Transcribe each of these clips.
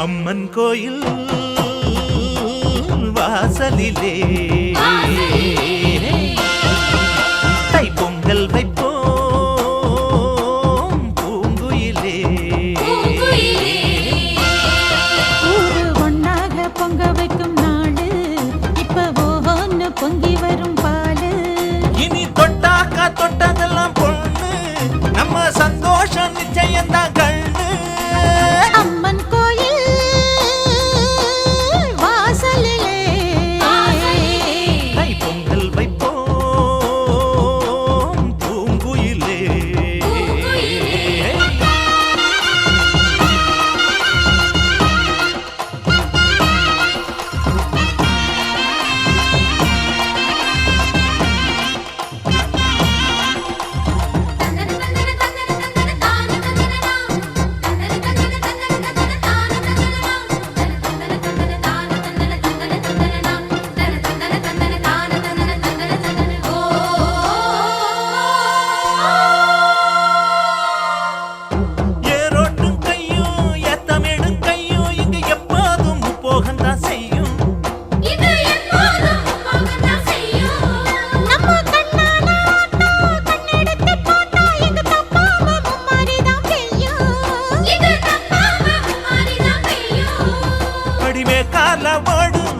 அம்மன் கோயில் வாசலிலே தை பொங்கல் வைப்போம் பூங்குயிலே. ஊரு ஒன்னாக பொங்க வைக்கும் நாடு இப்ப ஒன்னு பொங்கி வரும் பாலு. இனி தொட்டாக்கா தொட்டதெல்லாம் பொண்ணு நம்ம சந்தோஷம் நிச்சயம்தான் கண்ணு. அம்மன் கோயில் வாசலிலே தை பொங்கல் வைப்போம் பூங்குயிலே.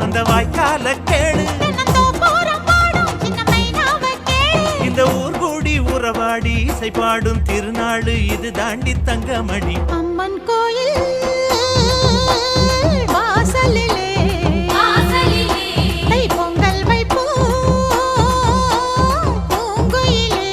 அந்த வாய்க்கால கேளு இந்த ஊர் கூடி உறவாடி இசை பாடும் திருநாடு இது தாண்டி தங்கமணி. அம்மன் கோயில் வாசலிலே தை பொங்கல் வைப்போம் பூங்குயிலே.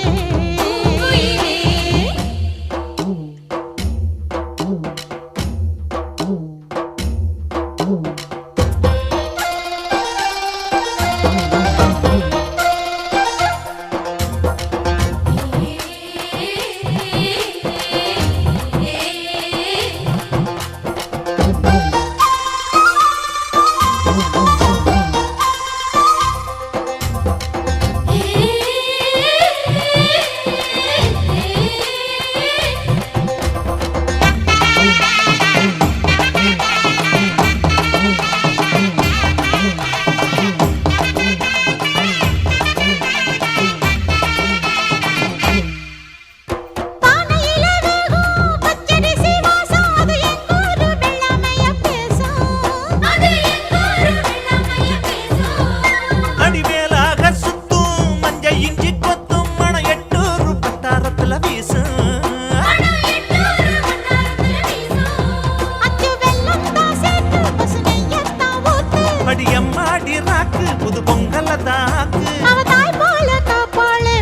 புது பொங்கல்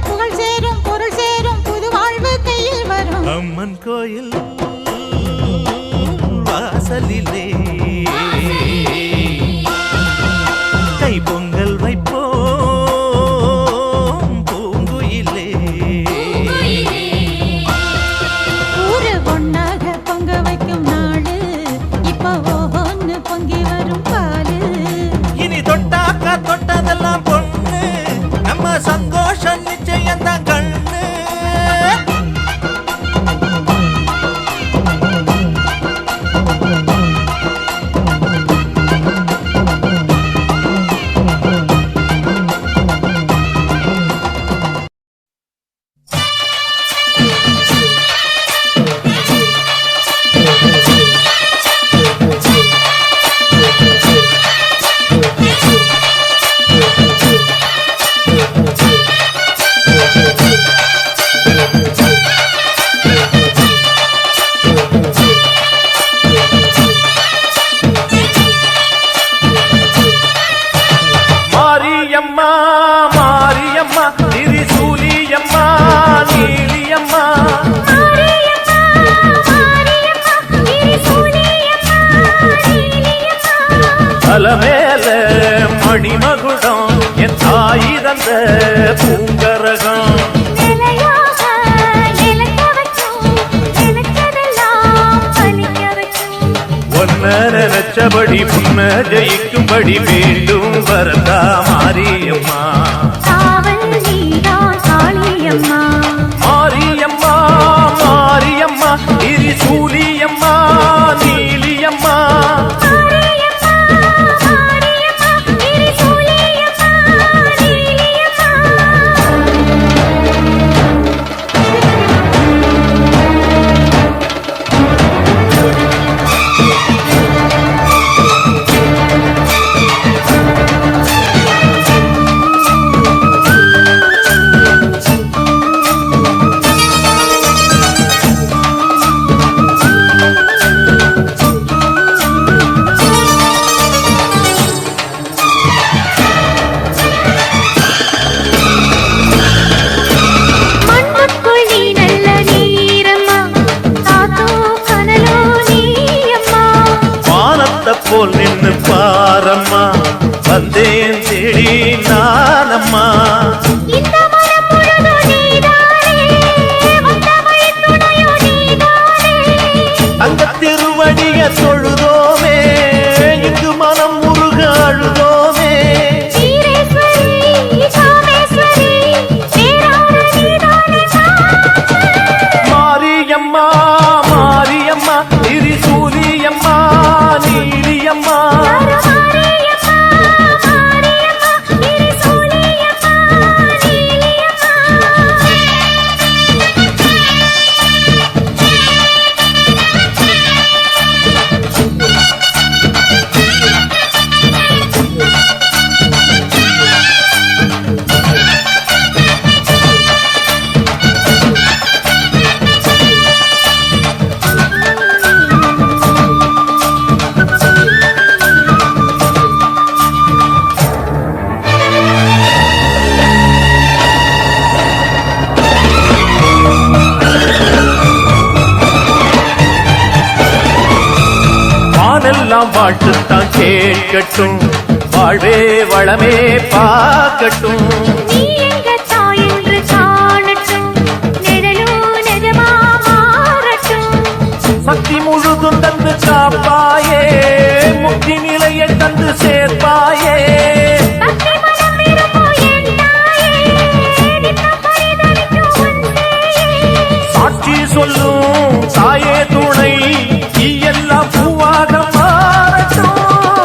புகழ் சேரும் பொருள் சேரும் புது வாழ்வு கையில் வரும். அம்மன் கோயில் வாசலிலே தை பொங்கல் வைப்போம் பூங்குயிலே. ஊரு ஒன்னாக பொங்க வைக்கும் நாடு இப்ப ஒன்னு பொங்கி வரும் பாலு. இனி தொட்டாக்கா தொட்டதெல்லாம் பொண்ணு நம்ம சந்தோஷம் நிச்சயம்தான் கண்ணு. மாரியம்மா மாரியம்மா திரிசூலியம்மா நீலியம்மா அலமேல மணிமகுடம் என் தாய் தந்த பூங்கரகம். நினைச்சபடி புன்ன ஜெயிக்கும்படி வேண்டும் வரதா மாரியம்மா. மாரியம்மா மாரியம்மா திரிசூலியம்மா நீலியம்மா ஊரெல்லாம் வாழ்த்துத்தான் கேட்கட்டும், வாழ்வே வளமே பார்க்கட்டும். நீ எங்க தாய் என்று காணட்டும், நிழலும் நிஜமா மாறட்டும். சக்தி முழுதும் தந்து காப்பாயே, முக்தி நிலையை தந்து சேர்ப்பாயே. பக்தி மனம் விரும்பும் என் தாயே, நித்தம் பரிதவிக்கும் உன் சேயே. சாட்சி சொல்லும் தாயே துணை, நீ எல்லாம் பூவாக மாறட்டும்.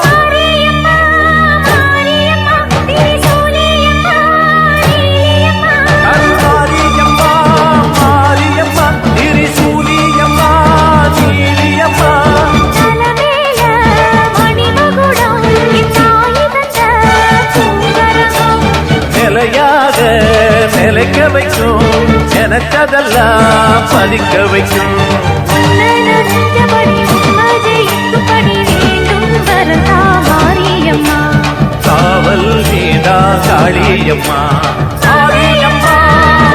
மாரியம்மா, மாரியம்மா, திரிசூலியம்மா, நீலியம்மா. கருமாரியம்மா, மாரியம்மா, திரிசூலியம்மா, நீலியம்மா. தலமேல மணிமகுடம், என் தாய் தந்த பூங்கரகம். நிலையாக நிலைக்க வைக்கும், நினைச்சதெல்லாம் பலிக்க வைக்கும். உன்னதஞ்சபடி உம்மது இங்குபடி வேண்டும் வரதா மாரியம்மா. காவல் நீதா காளியம்மா. மாரியம்மா,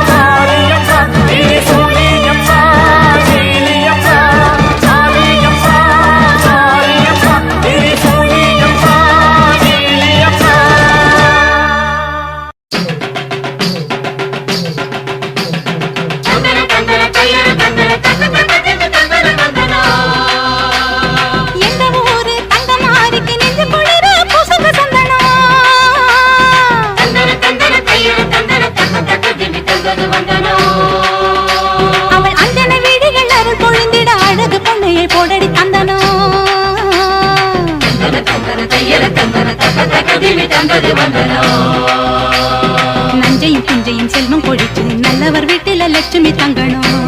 மாரியம்மா, திரிசூலியம்மா, நீலியம்மா. மாரியம்மா, மாரியம்மா, திரிசூலியம்மா, நீலியம்மா. எங்க ஊரு தங்கமாரிக்கு நெஞ்சு குளிர பூசுங்க சந்தனம். அவள் அஞ்சன வீடுகள் அருள் பொழிந்திட அழகு பொண்ணையை போடடி தந்தனம். நஞ்சையும் பிஞ்சையும் செல்வம் கொழிச்சு நல்லவர் வீட்டில லட்சுமி தங்கணும்.